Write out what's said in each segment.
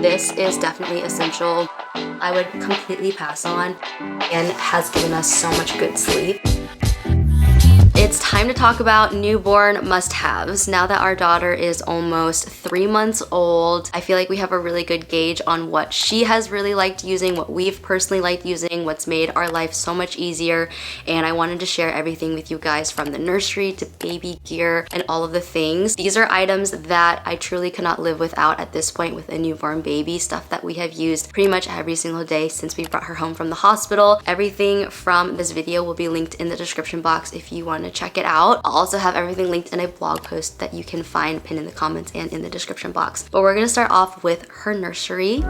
this is definitely essential. I would completely pass on and has given us so much good sleep. It's time to talk about newborn must-haves. Now that our daughter is almost 3 months old, I feel like we have a really good gauge on what she has really liked using, what we've personally liked using, what's made our life so much easier, and I wanted to share everything with you guys from the nursery to baby gear and all of the things. These are items that I truly cannot live without at this point with a newborn baby, stuff that we have used pretty much every single day since we brought her home from the hospital. Everything from this video will be linked in the description box if you want to check it out. I'll also have everything linked in a blog post that you can find pinned in the comments and in the description box. But we're gonna start off with her nursery.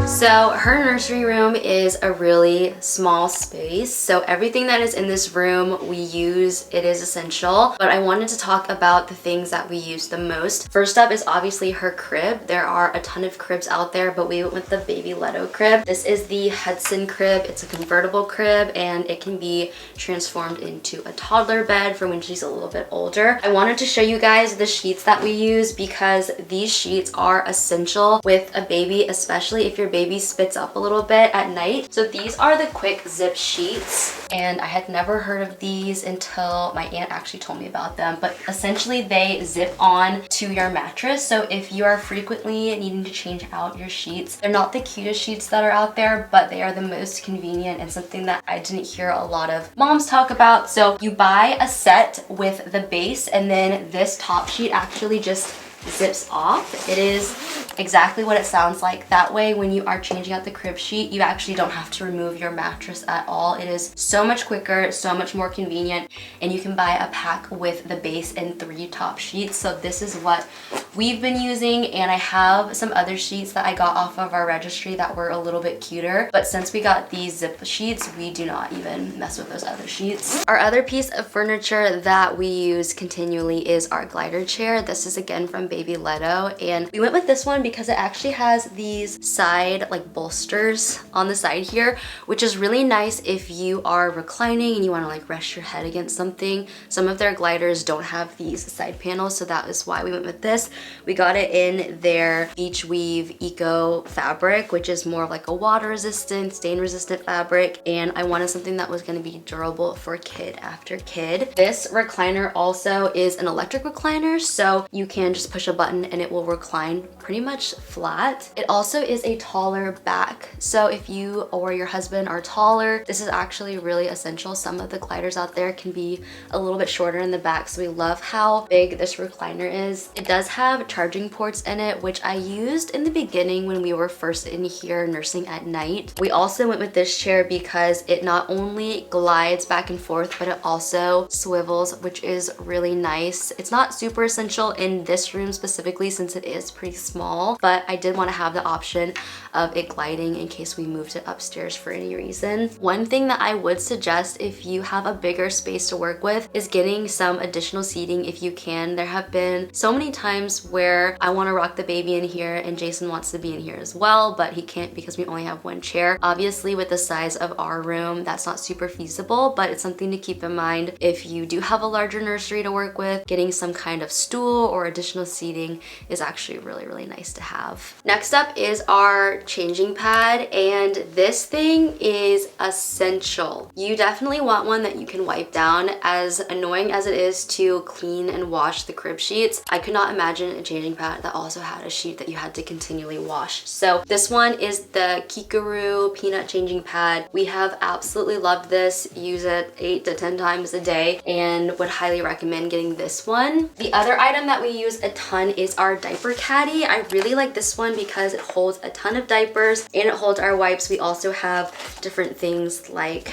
So her nursery room is a really small space. So everything that is in this room we use, it is essential. But I wanted to talk about the things that we use the most. First up is obviously her crib. There are a ton of cribs out there, but we went with the Baby Leto crib. This is the Hudson crib. It's a convertible crib and it can be transformed into a toddler bed for when she's a little bit older. I wanted to show you guys the sheets that we use because these sheets are essential with a baby, especially if your baby spits up a little bit at night. So these are the quick zip sheets and I had never heard of these until my aunt actually told me about them, but essentially they zip on to your mattress. So if you are frequently needing to change out your sheets, they're not the cutest sheets that are out there, but they are the most convenient and something that I didn't hear a lot of moms talk about. So you buy a set with the base and then this top sheet actually just zips off. It is exactly what it sounds like. That way when you are changing out the crib sheet, you actually don't have to remove your mattress at all. It is so much quicker, so much more convenient, and you can buy a pack with the base and 3 top sheets. So this is what we've been using, and I have some other sheets that I got off of our registry that were a little bit cuter, but since we got these zip sheets, we do not even mess with those other sheets. Our other piece of furniture that we use continually is our glider chair. This is again from Baby Leto, and we went with this one because it actually has these side like bolsters on the side here, which is really nice if you are reclining and you want to like rest your head against something. Some of their gliders don't have these side panels, so that is why we went with this. We got it in their Beach Weave Eco fabric, which is more of like a water resistant, stain resistant fabric, and I wanted something that was going to be durable for kid after kid. This recliner also is an electric recliner, so you can just push a button and it will recline pretty much flat. It also is a taller back, so if you or your husband are taller, this is actually really essential. Some of the gliders out there can be a little bit shorter in the back, so we love how big this recliner is. It does have charging ports in it, which I used in the beginning when we were first in here nursing at night. We also went with this chair because it not only glides back and forth, but it also swivels, which is really nice. It's not super essential in this room specifically since it is pretty small, but I did want to have the option of it gliding in case we moved it upstairs for any reason. One thing that I would suggest if you have a bigger space to work with is getting some additional seating if you can. There have been so many times where I want to rock the baby in here and Jason wants to be in here as well, but he can't because we only have one chair. Obviously with the size of our room, that's not super feasible, but it's something to keep in mind if you do have a larger nursery to work with. Getting some kind of stool or additional seating is actually really nice to have. Next up is our changing pad, and this thing is essential. You definitely want one that you can wipe down. As annoying as it is to clean and wash the crib sheets, I could not imagine a changing pad that also had a sheet that you had to continually wash. So this one is the Kikaru peanut changing pad. We have absolutely loved this, use it 8 to 10 times a day, and would highly recommend getting this one. The other item that we use a ton is our diaper caddy. I really like this one because it holds a ton of diapers and it holds our wipes. We also have different things like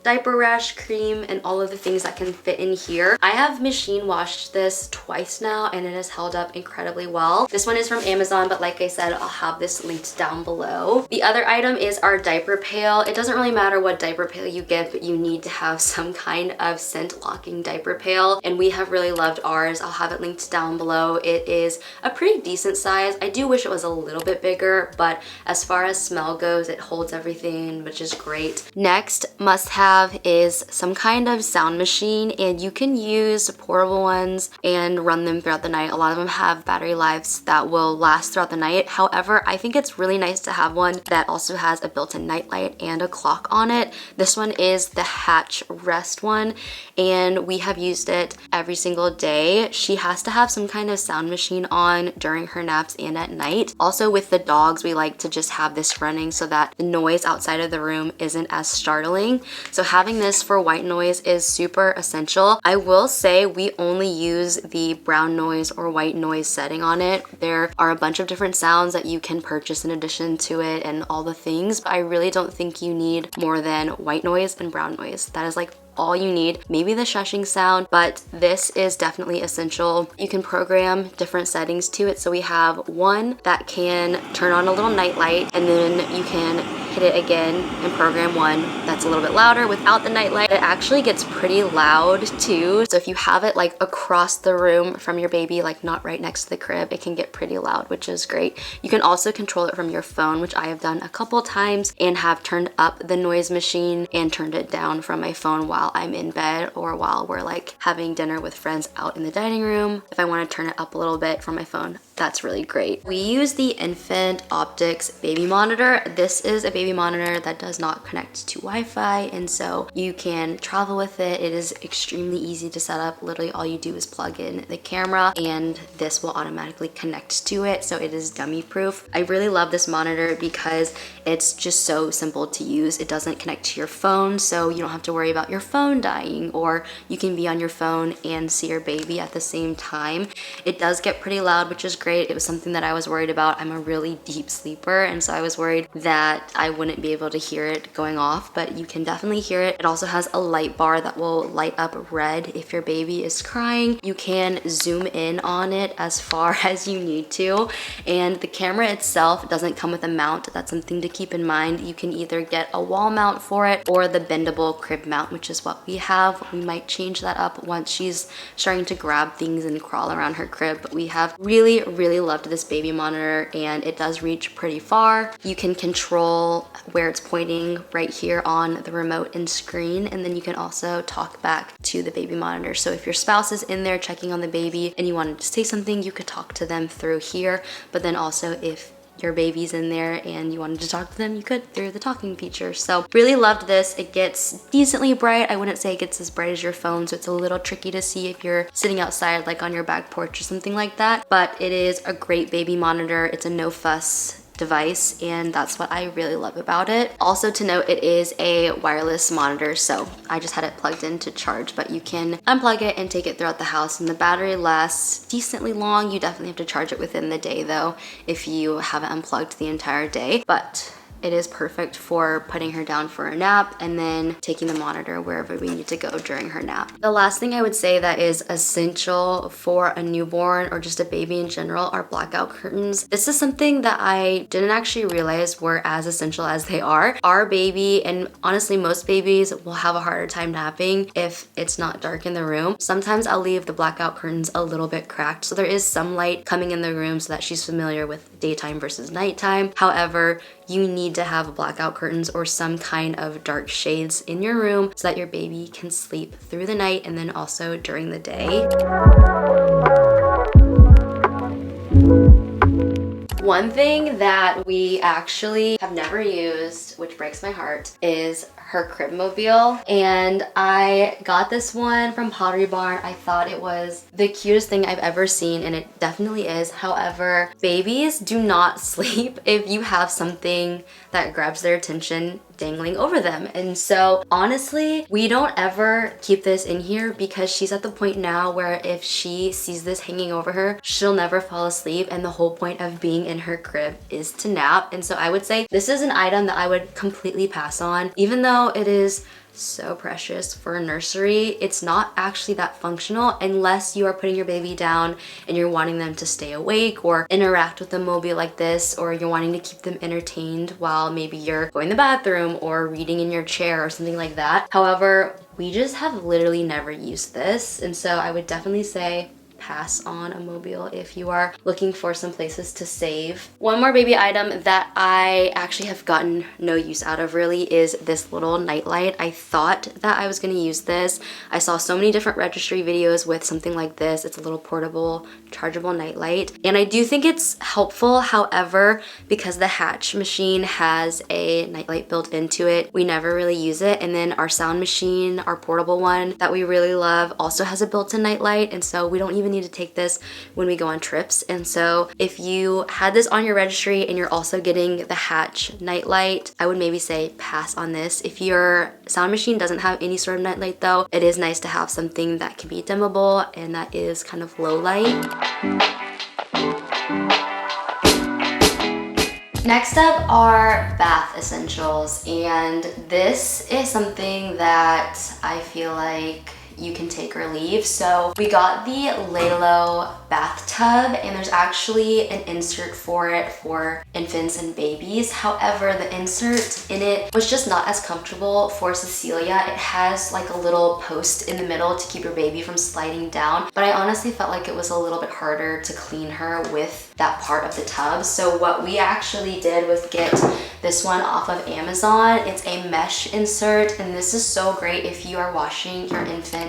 diaper rash cream and all of the things that can fit in here. I have machine washed this twice now and it has held up incredibly well. This one is from Amazon, but like I said, I'll have this linked down below. The other item is our diaper pail. It doesn't really matter what diaper pail you get, but you need to have some kind of scent locking diaper pail, and we have really loved ours. I'll have it linked down below. It is a pretty decent size. I do wish it was a little bit bigger, but as far as smell goes, it holds everything, which is great. Next, must have have is some kind of sound machine, and you can use portable ones and run them throughout the night. A lot of them have battery lives that will last throughout the night. However, I think it's really nice to have one that also has a built-in nightlight and a clock on it. This one is the Hatch Rest one, and we have used it every single day. She has to have some kind of sound machine on during her naps and at night. Also, with the dogs, we like to just have this running so that the noise outside of the room isn't as startling. So having this for white noise is super essential. I will say we only use the brown noise or white noise setting on it. There are a bunch of different sounds that you can purchase in addition to it and all the things, but I really don't think you need more than white noise and brown noise. That is like all you need. Maybe the shushing sound, but this is definitely essential. You can program different settings to it. So we have one that can turn on a little night light, and then you can hit it again and program one that's a little bit louder without the night light. It actually gets pretty loud too. So if you have it like across the room from your baby, like not right next to the crib, it can get pretty loud, which is great. You can also control it from your phone, which I have done a couple times, and have turned up the noise machine and turned it down from my phone while I'm in bed or while we're like having dinner with friends out in the dining room. If I want to turn it up a little bit from my phone, that's really great. We use the Infant Optics baby monitor. This is a baby monitor that does not connect to Wi-Fi, and so you can travel with it. It is extremely easy to set up. Literally all you do is plug in the camera and this will automatically connect to it, so it is dummy proof. I really love this monitor because it's just so simple to use. It doesn't connect to your phone, so you don't have to worry about your phone dying, or you can be on your phone and see your baby at the same time. It does get pretty loud, which is great. It was something that I was worried about. I'm a really deep sleeper, and so I was worried that I wouldn't be able to hear it going off, but you can definitely hear it. It also has a light bar that will light up red if your baby is crying. You can zoom in on it as far as you need to, and the camera itself doesn't come with a mount. That's something to keep in mind. You can either get a wall mount for it or the bendable crib mount, which is what we have. We might change that up once she's starting to grab things and crawl around her crib, but we have really loved this baby monitor, and it does reach pretty far. You can control where it's pointing right here on the remote and screen, and then you can also talk back to the baby monitor. So if your spouse is in there checking on the baby and you wanted to say something, you could talk to them through here, but then also if your baby's in there and you wanted to talk to them, you could through the talking feature. So really loved this. It gets decently bright. I wouldn't say it gets as bright as your phone, so it's a little tricky to see if you're sitting outside like on your back porch or something like that, but it is a great baby monitor. It's a no fuss device, and that's what I really love about it. Also to note, it is a wireless monitor, so I just had it plugged in to charge, but you can unplug it and take it throughout the house, and the battery lasts decently long. You definitely have to charge it within the day though if you haven't unplugged the entire day, but it is perfect for putting her down for a nap and then taking the monitor wherever we need to go during her nap. The last thing I would say that is essential for a newborn or just a baby in general are blackout curtains. This is something that I didn't actually realize were as essential as they are. Our baby, and honestly most babies, will have a harder time napping if it's not dark in the room. Sometimes I'll leave the blackout curtains a little bit cracked so there is some light coming in the room so that she's familiar with daytime versus nighttime. However, you need to have blackout curtains or some kind of dark shades in your room so that your baby can sleep through the night and then also during the day. One thing that we actually have never used, which breaks my heart, is her crib mobile, and I got this one from Pottery Barn. I thought it was the cutest thing I've ever seen, and it definitely is. However, babies do not sleep if you have something that grabs their attention dangling over them. And so honestly, we don't ever keep this in here because she's at the point now where if she sees this hanging over her, she'll never fall asleep, and the whole point of being in her crib is to nap. And so I would say this is an item that I would completely pass on. Even though it is so precious for a nursery, it's not actually that functional unless you are putting your baby down and you're wanting them to stay awake or interact with the mobile like this, or you're wanting to keep them entertained while maybe you're going to the bathroom or reading in your chair or something like that. However, we just have literally never used this, and so I would definitely say pass on a mobile if you are looking for some places to save. One more baby item that I actually have gotten no use out of really is this little nightlight. I thought that I was going to use this. I saw so many different registry videos with something like this. It's a little portable, chargeable nightlight. And I do think it's helpful. However, because the Hatch machine has a nightlight built into it, we never really use it. And then our sound machine, our portable one that we really love, also has a built-in nightlight. And so we don't even need to take this when we go on trips. And so if you had this on your registry and you're also getting the Hatch nightlight, I would maybe say pass on this. If your sound machine doesn't have any sort of nightlight though, it is nice to have something that can be dimmable and that is kind of low light. Next up are bath essentials, and this is something that I feel like you can take or leave. So we got the Lalo bathtub, and there's actually an insert for it for infants and babies. However, the insert in it was just not as comfortable for Cecilia. It has like a little post in the middle to keep your baby from sliding down, but I honestly felt like it was a little bit harder to clean her with that part of the tub. So what we actually did was get this one off of Amazon. It's a mesh insert, and this is so great if you are washing your infant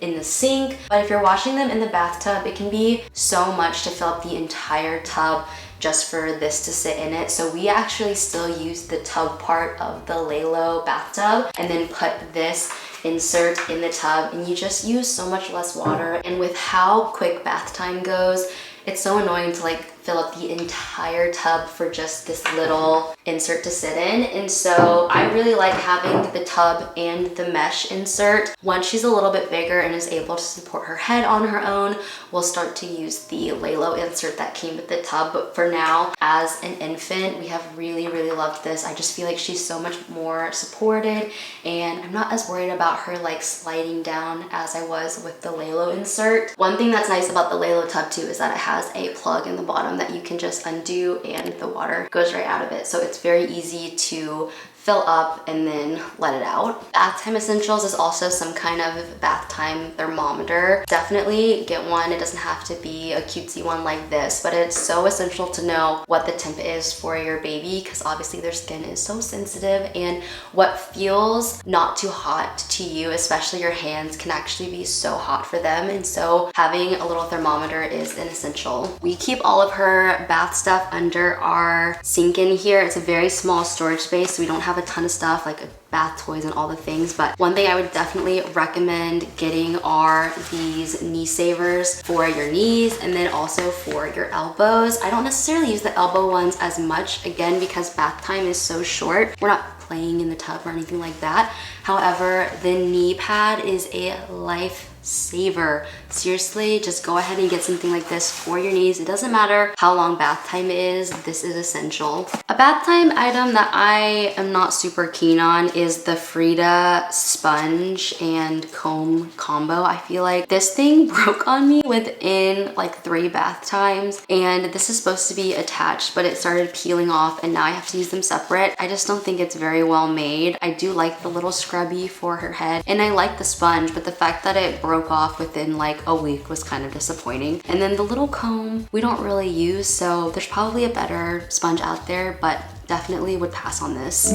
in the sink, but if you're washing them in the bathtub, it can be so much to fill up the entire tub just for this to sit in it. So we actually still use the tub part of the Lalo bathtub and then put this insert in the tub, and you just use so much less water. And with how quick bath time goes, it's so annoying to like fill up the entire tub for just this little insert to sit in. And so I really like having the tub and the mesh insert. Once she's a little bit bigger and is able to support her head on her own, we'll start to use the Lalo insert that came with the tub. But for now, as an infant, we have really loved this. I just feel like she's so much more supported, and I'm not as worried about her like sliding down as I was with the Lalo insert. One thing that's nice about the Lalo tub too is that it has a plug in the bottom that you can just undo and the water goes right out of it. So it's very easy to fill up and then let it out. Bath time essentials is also some kind of bath time thermometer. Definitely get one. It doesn't have to be a cutesy one like this, but it's so essential to know what the temp is for your baby, because obviously their skin is so sensitive, and what feels not too hot to you, especially your hands, can actually be so hot for them. And so having a little thermometer is an essential. We keep all of her bath stuff under our sink in here. It's a very small storage space, so we don't have a ton of stuff like bath toys and all the things. But one thing I would definitely recommend getting are these knee savers for your knees and then also for your elbows. I don't necessarily use the elbow ones as much, again, because bath time is so short. We're not playing in the tub or anything like that. However, the knee pad is a lifesaver. Seriously, just go ahead and get something like this for your knees. It doesn't matter how long bath time is, this is essential. A bath time item that I am not super keen on is the Frida sponge and comb combo. I feel like this thing broke on me within like 3 bath times, and this is supposed to be attached, but it started peeling off and now I have to use them separate. I just don't think it's very well made. I do like the little scrubby for her head and I like the sponge, but the fact that it broke off within like a week was kind of disappointing. And then the little comb we don't really use, so there's probably a better sponge out there, but definitely would pass on this.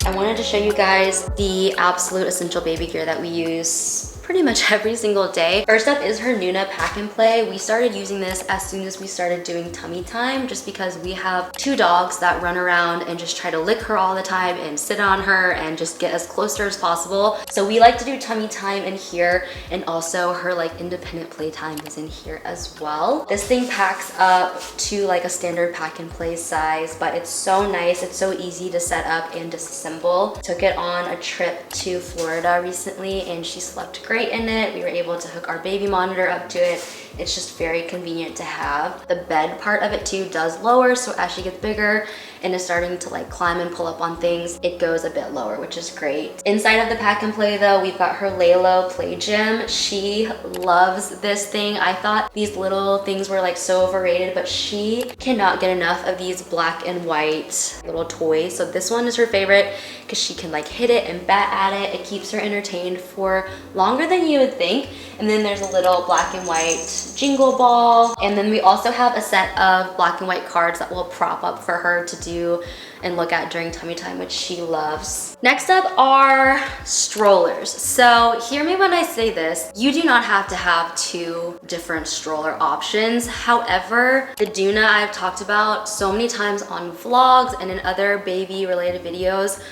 I wanted to show you guys the absolute essential baby gear that we use pretty much every single day. First up is her Nuna pack and play. We started using this as soon as we started doing tummy time, just because we have 2 dogs that run around and just try to lick her all the time and sit on her and just get as close to her as possible. So we like to do tummy time in here, and also her like independent playtime is in here as well. This thing packs up to like a standard pack and play size, but it's so nice. It's so easy to set up and disassemble. Took it on a trip to Florida recently and she slept great in it. We were able to hook our baby monitor up to it. It's just very convenient to have. The bed part of it too does lower, so as she gets bigger and is starting to like climb and pull up on things, it goes a bit lower, which is great. Inside of the pack and play though, we've got her Lalo play gym. She loves this thing. I thought these little things were like so overrated, but she cannot get enough of these black and white little toys. So this one is her favorite because she can like hit it and bat at it. It keeps her entertained for longer than you would think. And then there's a little black and white jingle ball. And then we also have a set of black and white cards that we'll prop up for her to do and look at during tummy time, which she loves. Next up are strollers. So hear me when I say this, you do not have to have 2 different stroller options. However, the Doona I've talked about so many times on vlogs and in other baby related videos.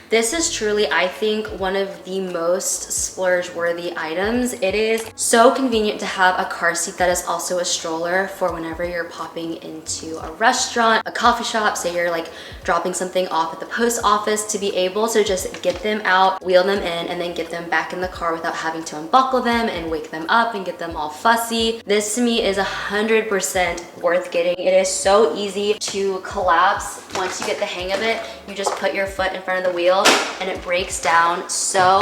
This is truly, I think, one of the most splurge-worthy items. It is so convenient to have a car seat that is also a stroller for whenever you're popping into a restaurant, a coffee shop, say you're like dropping something off at the post office, to be able to just get them out, wheel them in, and then get them back in the car without having to unbuckle them and wake them up and get them all fussy. This to me is 100% worth getting. It is so easy to collapse. Once you get the hang of it, you just put your foot in front of the wheel and it breaks down so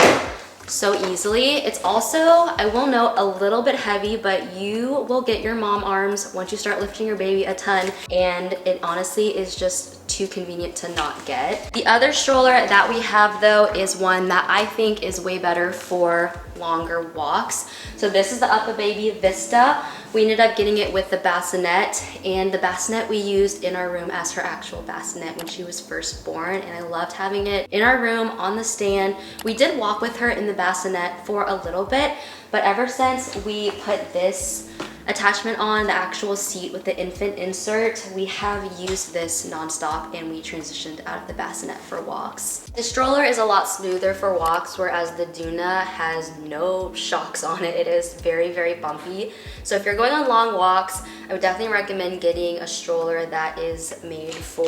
easily. It's also, I will note, a little bit heavy, but you will get your mom arms once you start lifting your baby a ton, and it honestly is just too convenient to not get. The other stroller that we have though is one that I think is way better for longer walks. So this is the UPPAbaby Vista. We ended up getting it with the bassinet, and the bassinet we used in our room as her actual bassinet when she was first born, and I loved having it in our room on the stand. We did walk with her in the bassinet for a little bit, but ever since we put this attachment on, the actual seat with the infant insert, we have used this nonstop, and we transitioned out of the bassinet for walks. The stroller is a lot smoother for walks, whereas the Doona has no shocks on it. It is very, very bumpy. So if you're going on long walks, I would definitely recommend getting a stroller that is made for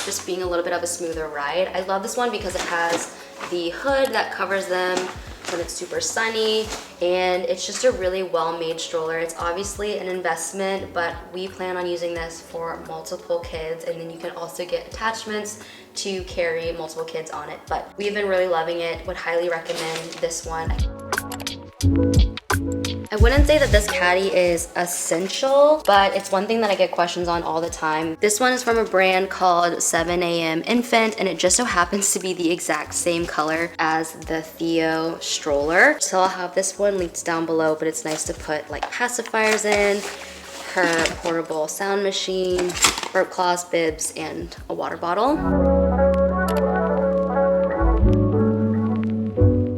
just being a little bit of a smoother ride. I love this one because it has the hood that covers them when it's super sunny, and it's just a really well-made stroller. It's obviously an investment, but we plan on using this for multiple kids, and then you can also get attachments to carry multiple kids on it. But we've been really loving it. Would highly recommend this one. I wouldn't say that this caddy is essential, but it's one thing that I get questions on all the time. This one is from a brand called 7 AM Infant, and it just so happens to be the exact same color as the Theo stroller. So I'll have this one linked down below, but it's nice to put like pacifiers in, her portable sound machine, burp cloths, bibs, and a water bottle.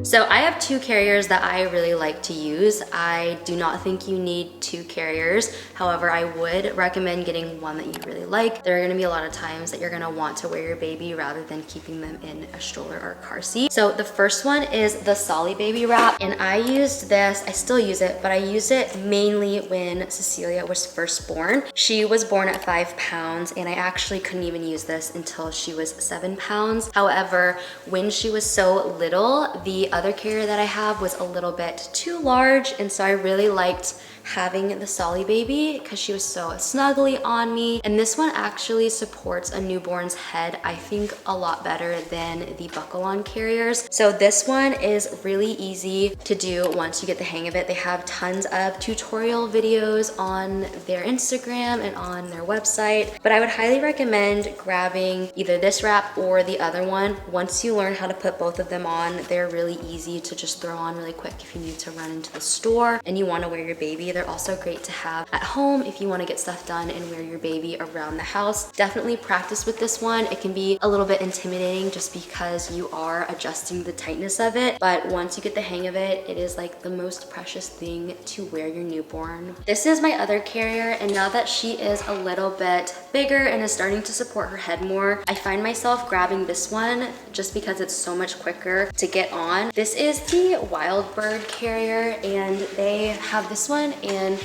So I have 2 carriers that I really like to use. I do not think you need 2 carriers. However, I would recommend getting one that you really like. There are gonna be a lot of times that you're gonna want to wear your baby rather than keeping them in a stroller or a car seat. So the first one is the SollyBaby wrap, and I used this, I still use it, but I used it mainly when Cecilia was first born. She was born at 5 pounds, and I actually couldn't even use this until she was 7 pounds. However, when she was so little, the other carrier that I have was a little bit too large, and so I really liked having the SollyBaby because she was so snuggly on me. And this one actually supports a newborn's head, I think, a lot better than the buckle-on carriers. So this one is really easy to do once you get the hang of it. They have tons of tutorial videos on their Instagram and on their website, but I would highly recommend grabbing either this wrap or the other one. Once you learn how to put both of them on, they're really easy to just throw on really quick if you need to run into the store and you want to wear your baby. They're also great to have at home if you want to get stuff done and wear your baby around the house. Definitely practice with this one. It can be a little bit intimidating just because you are adjusting the tightness of it, but once you get the hang of it, it is like the most precious thing to wear your newborn. This is my other carrier, and now that she is a little bit bigger and is starting to support her head more, I find myself grabbing this one just because it's so much quicker to get on. This is the Wild Bird carrier, and they have this one and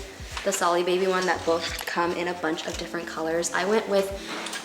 the SollyBaby one that both come in a bunch of different colors. I went with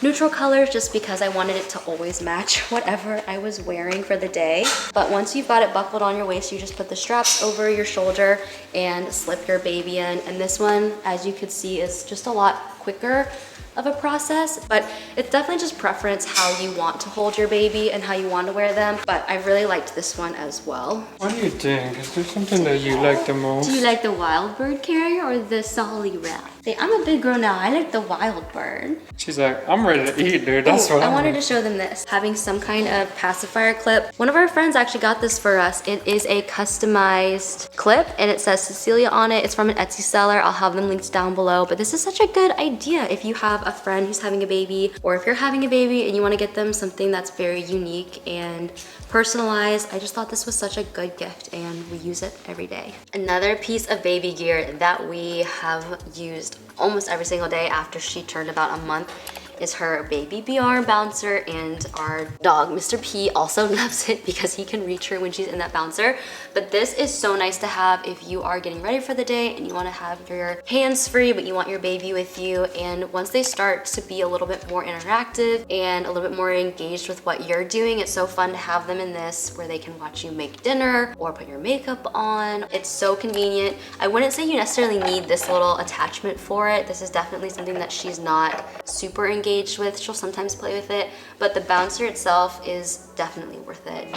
neutral colors just because I wanted it to always match whatever I was wearing for the day. But once you've got it buckled on your waist, you just put the straps over your shoulder and slip your baby in. And this one, as you could see, is just a lot quicker of a process, but it's definitely just preference how you want to hold your baby and how you want to wear them. But I really liked this one as well. What do you think? Is there something that you like the most? Do you like the Wild Bird carrier or the Solly wrap? Say, I'm a big girl now. I like the wild bird. She's like, I'm ready to eat, dude. That's what I wanted to show them this. Having some kind of pacifier clip. One of our friends actually got this for us. It is a customized clip and it says Cecilia on it. It's from an Etsy seller. I'll have them linked down below. But this is such a good idea if you have a friend who's having a baby, or if you're having a baby and you want to get them something that's very unique and personalized. I just thought this was such a good gift and we use it every day. Another piece of baby gear that we have used almost every single day after she turned about a month is her baby BR bouncer, and our dog, Mr. P, also loves it because he can reach her when she's in that bouncer. But this is so nice to have if you are getting ready for the day and you want to have your hands free, but you want your baby with you. And once they start to be a little bit more interactive and a little bit more engaged with what you're doing, it's so fun to have them in this where they can watch you make dinner or put your makeup on. It's so convenient. I wouldn't say you necessarily need this little attachment for it. This is definitely something that she's not super engaged with. She'll sometimes play with it, but the bouncer itself is definitely worth it.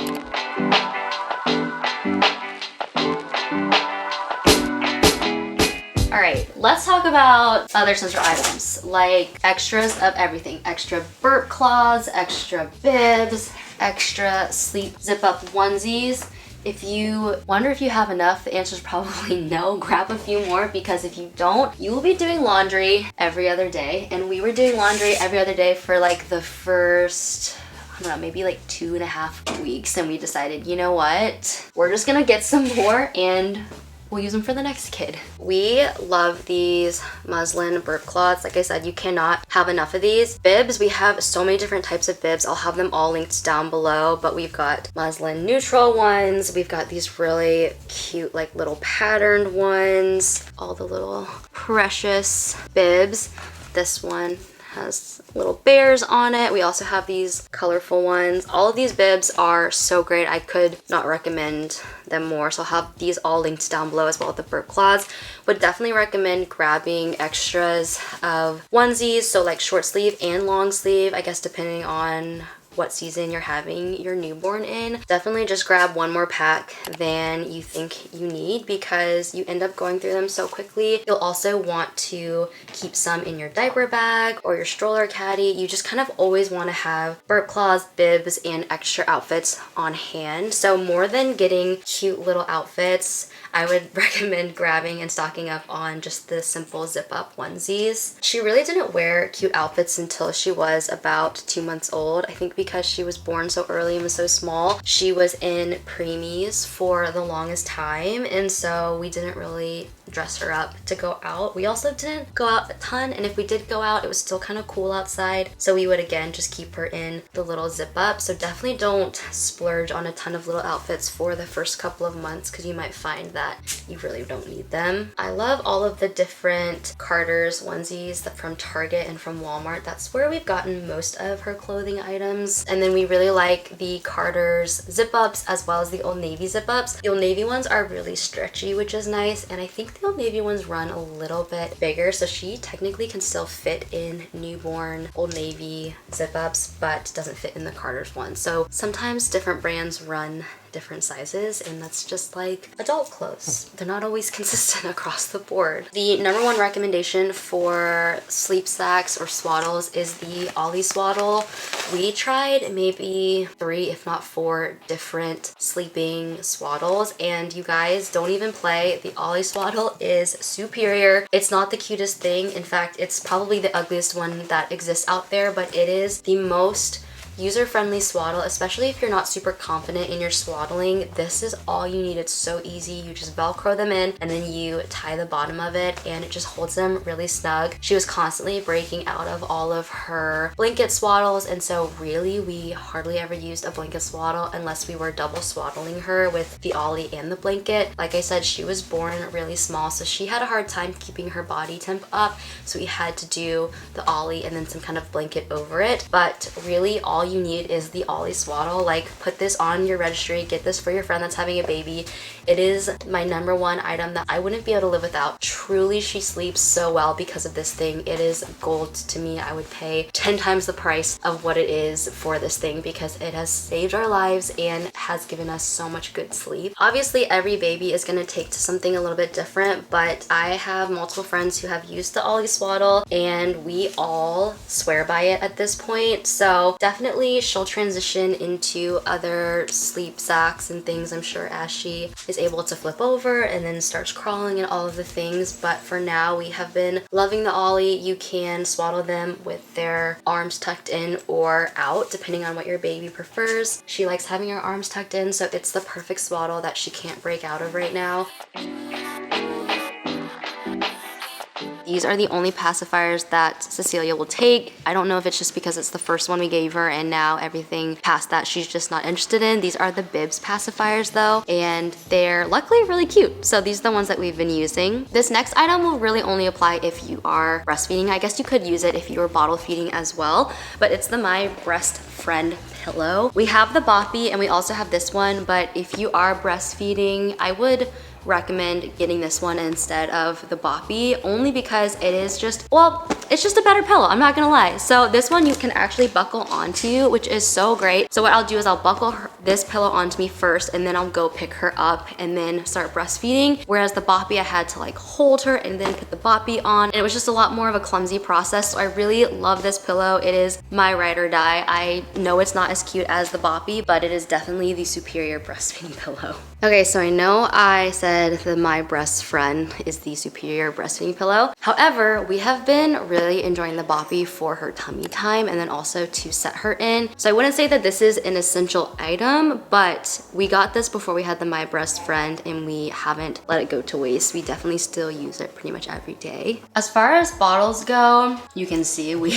All right, let's talk about other essential items like extras of everything. Extra burp cloths, extra bibs, extra sleep zip up onesies. If you wonder if you have enough, the answer is probably no. Grab a few more, because if you don't, you will be doing laundry every other day. And we were doing laundry every other day for like the first, I don't know, maybe like 2.5 weeks. And we decided, you know what? We're just gonna get some more and we'll use them for the next kid. We love these muslin burp cloths. Like I said, you cannot have enough of these. Bibs, we have so many different types of bibs. I'll have them all linked down below, but we've got muslin neutral ones. We've got these really cute, like little patterned ones. All the little precious bibs. This one has little bears on it. We also have these colorful ones. All of these bibs are so great. I could not recommend them more. So I'll have these all linked down below as well as the burp cloths. Would definitely recommend grabbing extras of onesies. So like short sleeve and long sleeve, I guess depending on what season you're having your newborn in. Definitely just grab one more pack than you think you need because you end up going through them so quickly. You'll also want to keep some in your diaper bag or your stroller caddy. You just kind of always want to have burp cloths, bibs, and extra outfits on hand. So more than getting cute little outfits, I would recommend grabbing and stocking up on just the simple zip up onesies. She really didn't wear cute outfits until she was about 2 months old. I think because she was born so early and was so small, she was in preemies for the longest time, and so we didn't really dress her up to go out. We also didn't go out a ton, and if we did go out, it was still kind of cool outside, so we would again just keep her in the little zip up. So definitely don't splurge on a ton of little outfits for the first couple of months because you might find that you really don't need them. I love all of the different Carter's onesies from Target and from Walmart. That's where we've gotten most of her clothing items. And then we really like the Carter's zip ups as well as the Old Navy zip ups. The Old Navy ones are really stretchy, which is nice, and I think the Old Navy ones run a little bit bigger, so she technically can still fit in newborn Old Navy zip ups, but doesn't fit in the Carter's one. So sometimes different brands run different sizes, and that's just like adult clothes. They're not always consistent across the board. The number one recommendation for sleep sacks or swaddles is the Ollie swaddle. We tried maybe 3 if not 4 different sleeping swaddles, and you guys, don't even play. The Ollie swaddle is superior. It's not the cutest thing. In fact, it's probably the ugliest one that exists out there, but it is the most user-friendly swaddle, especially if you're not super confident in your swaddling. This is all you need. It's so easy. You just Velcro them in and then you tie the bottom of it and it just holds them really snug. She was constantly breaking out of all of her blanket swaddles, and so really we hardly ever used a blanket swaddle unless we were double swaddling her with the Ollie and the blanket. Like I said, she was born really small, so she had a hard time keeping her body temp up, so we had to do the Ollie and then some kind of blanket over it. But really all you need is the Ollie swaddle. Like, put this on your registry, get this for your friend that's having a baby. It is my #1 item that I wouldn't be able to live without. Truly, she sleeps so well because of this thing. It is gold to me. I would pay 10 times the price of what it is for this thing because it has saved our lives and has given us so much good sleep. Obviously, every baby is going to take to something a little bit different, but I have multiple friends who have used the Ollie swaddle and we all swear by it at this point. So definitely she'll transition into other sleep sacks and things, I'm sure, as she is able to flip over and then starts crawling and all of the things. But for now, we have been loving the Ollie. You can swaddle them with their arms tucked in or out, depending on what your baby prefers. She likes having her arms tucked in, so it's the perfect swaddle that she can't break out of right now. These are the only pacifiers that Cecilia will take. I don't know if it's just because it's the first one we gave her and now everything past that she's just not interested in. These are the bibs pacifiers though, and they're luckily really cute. So these are the ones that we've been using. This next item will really only apply if you are breastfeeding. I guess you could use it if you are bottle feeding as well, but it's the My Breast Friend pillow. We have the Boppy and we also have this one, but if you are breastfeeding, I would recommend getting this one instead of the Boppy, only because it is just, well, it's just a better pillow, I'm not gonna lie. So this one you can actually buckle onto, which is so great. So what I'll do is I'll buckle this pillow onto me first and then I'll go pick her up and then start breastfeeding. Whereas the Boppy, I had to like hold her and then put the Boppy on, and it was just a lot more of a clumsy process. So I really love this pillow. It is my ride or die. I know it's not as cute as the Boppy, but it is definitely the superior breastfeeding pillow. Okay, so I know I said that My Breast Friend is the superior breastfeeding pillow. However, we have been really enjoying the Boppy for her tummy time and then also to set her in. So I wouldn't say that this is an essential item, but we got this before we had the My Breast Friend and we haven't let it go to waste. We definitely still use it pretty much every day. As far as bottles go, you can see we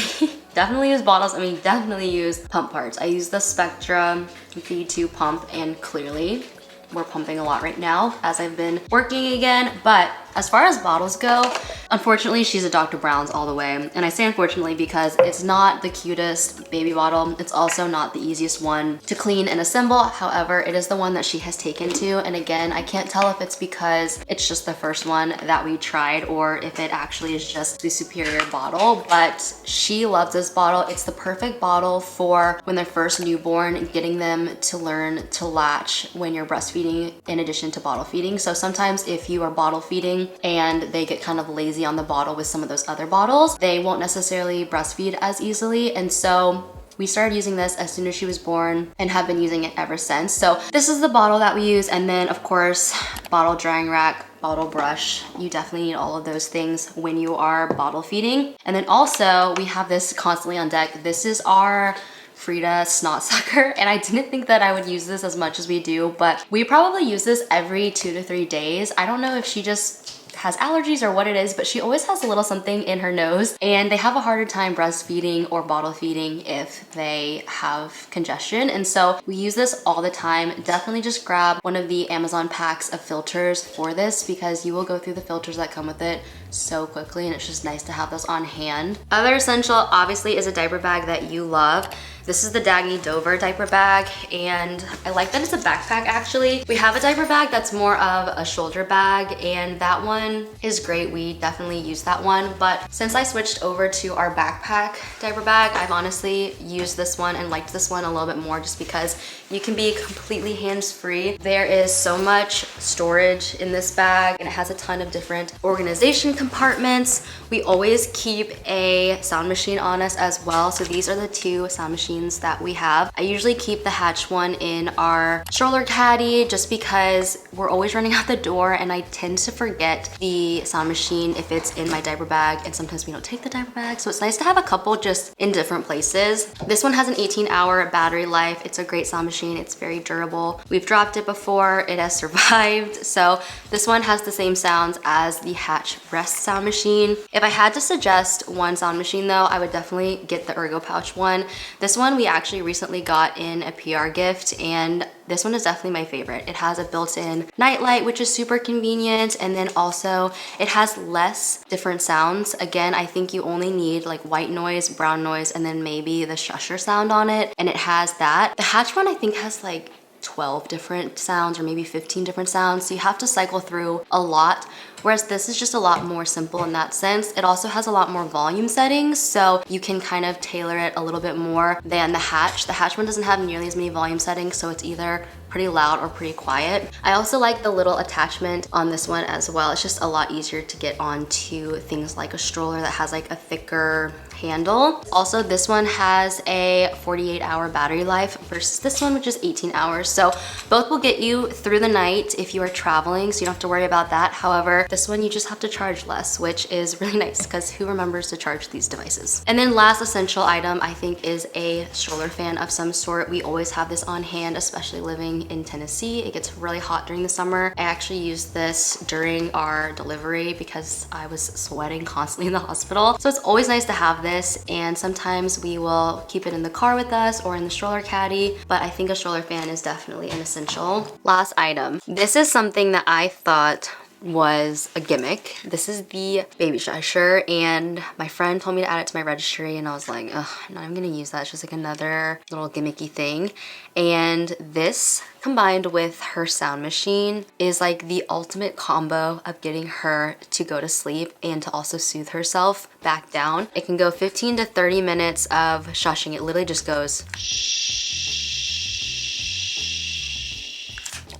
definitely use bottles and we definitely use pump parts. I use the Spectra V2 pump, and clearly we're pumping a lot right now as I've been working again. But as far as bottles go, unfortunately, she's a Dr. Brown's all the way. And I say unfortunately because it's not the cutest baby bottle. It's also not the easiest one to clean and assemble. However, it is the one that she has taken to. And again, I can't tell if it's because it's just the first one that we tried or if it actually is just the superior bottle, but she loves this bottle. It's the perfect bottle for when they're first newborn, getting them to learn to latch when you're breastfeeding in addition to bottle feeding. So sometimes if you are bottle feeding and they get kind of lazy on the bottle with some of those other bottles, they won't necessarily breastfeed as easily. And so we started using this as soon as she was born and have been using it ever since. So this is the bottle that we use. And then of course, bottle drying rack, bottle brush. You definitely need all of those things when you are bottle feeding. And then also we have this constantly on deck. This is our Frida snot sucker, and I didn't think that I would use this as much as we do, but we probably use this every 2 to 3 days. I don't know if she just has allergies or what it is, but she always has a little something in her nose, and they have a harder time breastfeeding or bottle feeding if they have congestion. And so we use this all the time. Definitely just grab one of the Amazon packs of filters for this because you will go through the filters that come with it so quickly, and it's just nice to have those on hand. Other essential obviously is a diaper bag that you love. This is the Dagny Dover diaper bag, and I like that it's a backpack actually. We have a diaper bag that's more of a shoulder bag, and that one is great. We definitely use that one, but since I switched over to our backpack diaper bag, I've honestly used this one and liked this one a little bit more just because you can be completely hands-free. There is so much storage in this bag, and it has a ton of different organization compartments. We always keep a sound machine on us as well. So these are the 2 sound machines that we have. I usually keep the Hatch one in our stroller caddy just because we're always running out the door and I tend to forget the sound machine if it's in my diaper bag, and sometimes we don't take the diaper bag. So it's nice to have a couple just in different places. This one has an 18-hour battery life. It's a great sound machine. It's very durable. We've dropped it before. It has survived. So this one has the same sounds as the Hatch Rest sound machine. If I had to suggest one sound machine though, I would definitely get the Ergo Pouch one. This one we actually recently got in a PR gift, and this one is definitely my favorite. It has a built-in nightlight, which is super convenient, and then also it has less different sounds. Again, I think you only need like white noise, brown noise, and then maybe the shusher sound on it, and it has that. The Hatch one I think has like 12 different sounds or maybe 15 different sounds, so you have to cycle through a lot, whereas this is just a lot more simple in that sense. It also has a lot more volume settings, so you can kind of tailor it a little bit more than the Hatch. The Hatch one doesn't have nearly as many volume settings, so it's either pretty loud or pretty quiet. I also like the little attachment on this one as well. It's just a lot easier to get onto things like a stroller that has like a thicker handle. Also, this one has a 48-hour battery life versus this one, which is 18 hours. So both will get you through the night if you are traveling, so you don't have to worry about that. However, this one you just have to charge less, which is really nice because who remembers to charge these devices? And then last essential item I think is a stroller fan of some sort. We always have this on hand, especially living in Tennessee. It gets really hot during the summer. I actually used this during our delivery because I was sweating constantly in the hospital. So it's always nice to have this, and sometimes we will keep it in the car with us or in the stroller caddy, but I think a stroller fan is definitely an essential. Last item. This is something that I thought was a gimmick. This is the baby shusher, and my friend told me to add it to my registry, and I was like, ugh, no, I'm gonna use that. It's just like another little gimmicky thing. And this combined with her sound machine is like the ultimate combo of getting her to go to sleep and to also soothe herself back down. It can go 15 to 30 minutes of shushing. It literally just goes shh.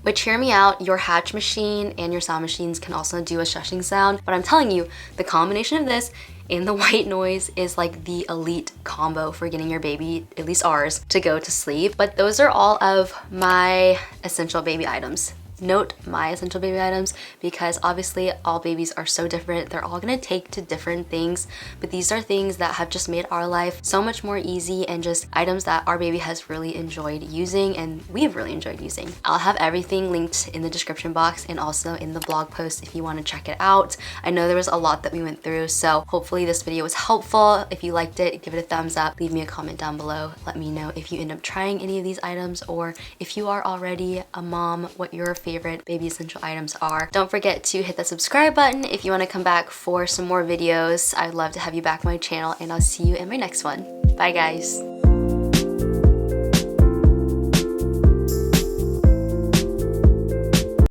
Which, hear me out, your Hatch machine and your sound machines can also do a shushing sound, but I'm telling you, the combination of this and the white noise is like the elite combo for getting your baby, at least ours, to go to sleep. But those are all of my essential baby items. Note my essential baby items because obviously all babies are so different. They're all gonna take to different things, but these are things that have just made our life so much more easy and just items that our baby has really enjoyed using and we have really enjoyed using. I'll have everything linked in the description box and also in the blog post if you want to check it out. I know there was a lot that we went through, so hopefully this video was helpful. If you liked it, give it a thumbs up, leave me a comment down below. Let me know if you end up trying any of these items, or if you are already a mom, what your favorite baby essential items are. Don't forget to hit the subscribe button if you want to come back for some more videos. I'd love to have you back on my channel, and I'll see you in my next one. Bye guys.